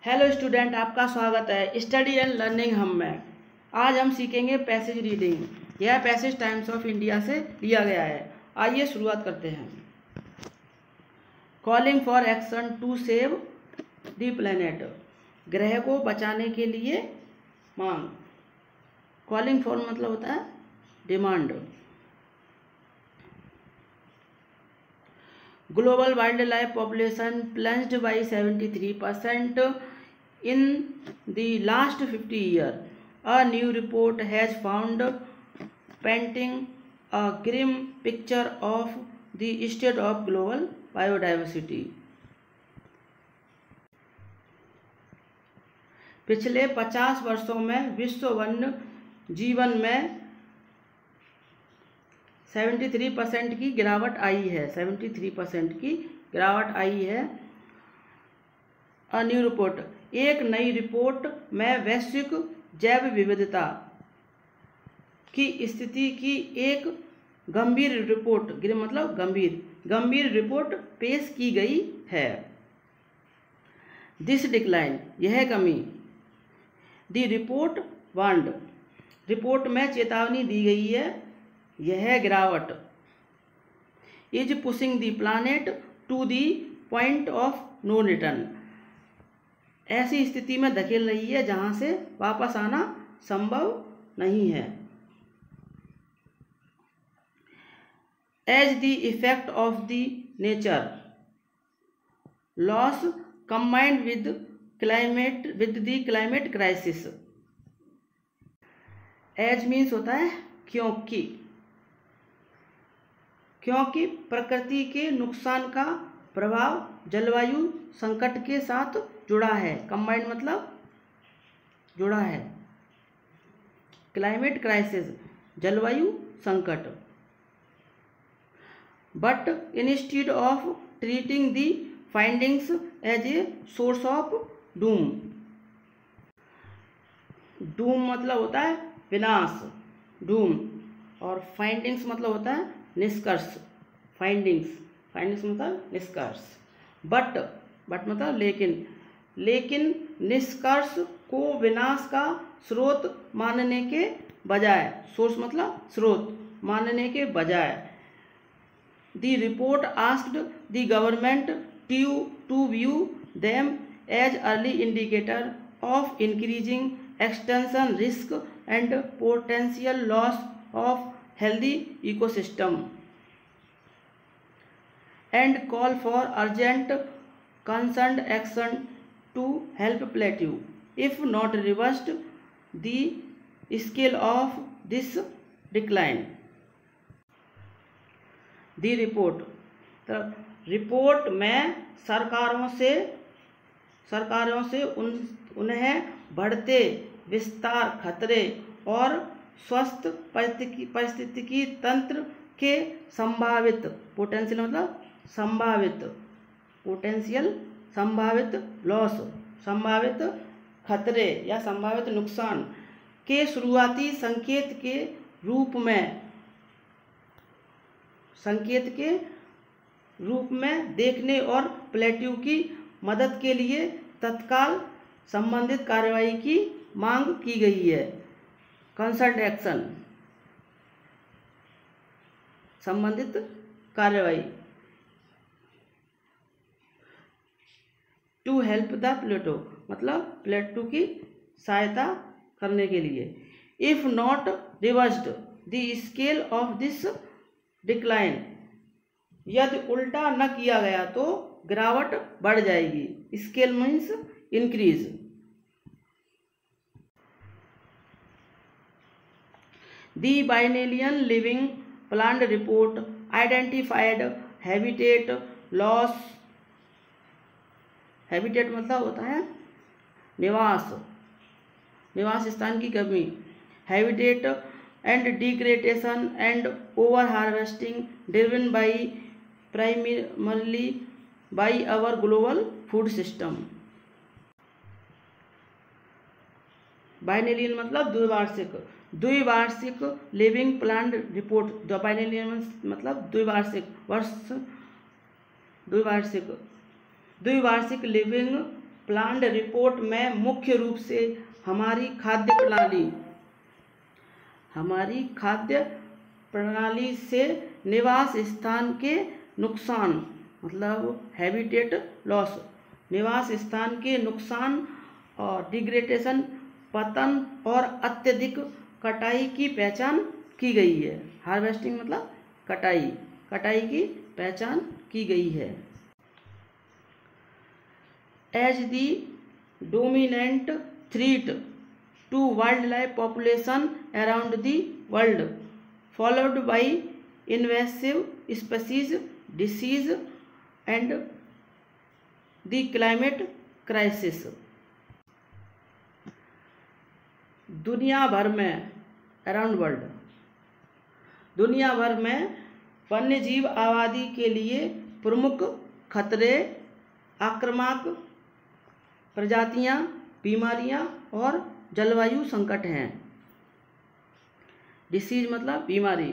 Hello student, आपका स्वागत है स्टडी एंड लर्निंग हम में। आज हम सीखेंगे पैसेज रीडिंग। यह पैसेज टाइम्स ऑफ इंडिया से लिया गया है। आइए शुरुआत करते हैं। Calling for action to save the planet. ग्रह को बचाने के लिए मांग। कॉलिंग फॉर मतलब होता है demand. Global wildlife population plunged by 73% in the last 50 years. A new report has found painting a grim picture of the state of global biodiversity. पिछले 50 वर्षों में विश्व वन्य जीवन में 73% की गिरावट आई है। 73% की गिरावट आई है। अ न्यू रिपोर्ट, एक नई रिपोर्ट में वैश्विक जैव विविधता की स्थिति की एक गंभीर रिपोर्ट, मतलब गंभीर रिपोर्ट पेश की गई है। दिस डिक्लाइन, यह कमी। द रिपोर्ट वार्न्ड, रिपोर्ट में चेतावनी दी गई है, यह गिरावट। Is pushing the planet to the point of no return, ऐसी स्थिति में धकेल रही है जहां से वापस आना संभव नहीं है। As the effect of the nature loss combined with the climate crisis. As means होता है क्योंकि प्रकृति के नुकसान का प्रभाव जलवायु संकट के साथ जुड़ा है। कंबाइंड मतलब जुड़ा है। क्लाइमेट क्राइसिस, जलवायु संकट। But instead of treating the findings as a source of doom. Doom मतलब होता है विनाश, डूम। और फाइंडिंग्स मतलब होता है निष्कर्ष। फाइंडिंग्स मतलब निष्कर्ष। बट मतलब लेकिन निष्कर्ष को विनाश का स्रोत मानने के बजाय, सोर्स मतलब स्रोत मानने के बजाय, the report asked the government to view them as early indicator of increasing extension risk and potential loss of healthy ecosystem and call for urgent concerned action to help plateau. If not reversed the scale of this decline. The report, तो report में सरकारों से उन्हें बढ़ते विस्तार खतरे और स्वस्थ पारिस्थितिकी तंत्र के संभावित पोटेंशियल मतलब संभावित लॉस, संभावित खतरे या संभावित नुकसान के शुरुआती संकेत के रूप में देखने और प्लेट्यू की मदद के लिए तत्काल संबंधित कार्रवाई की मांग की गई है। कंसर्न एक्शन, संबंधित कार्रवाई। टू हेल्प द प्लेटो मतलब प्लेटो की सहायता करने के लिए। If not reversed the scale of this decline, यदि उल्टा न किया गया तो गिरावट बढ़ जाएगी। Scale means increase. The biennial living plant report identified habitat loss. Habitat मतलब होता है निवास स्थान की कमी। Habitat and degradation and over harvesting driven by primarily by our global food system. बाइनेलियन मतलब द्विवार्षिक लिविंग प्लांट रिपोर्ट। बाइनेलियन मतलब द्विवार्षिक लिविंग प्लान्ड रिपोर्ट में मुख्य रूप से हमारी खाद्य प्रणाली से निवास स्थान के नुकसान, मतलब हैबिटेट लॉस, निवास स्थान के नुकसान और डिग्रेडेशन, पतन और अत्यधिक कटाई की पहचान की गई है। हार्वेस्टिंग मतलब कटाई की पहचान की गई है। As the dominant threat to wildlife population around the world, followed by invasive species, disease and the climate crisis. दुनिया भर में, अराउंड वर्ल्ड, दुनिया भर में वन्यजीव आबादी के लिए प्रमुख खतरे आक्रामक प्रजातियां, बीमारियां और जलवायु संकट हैं। डिसीज मतलब बीमारी,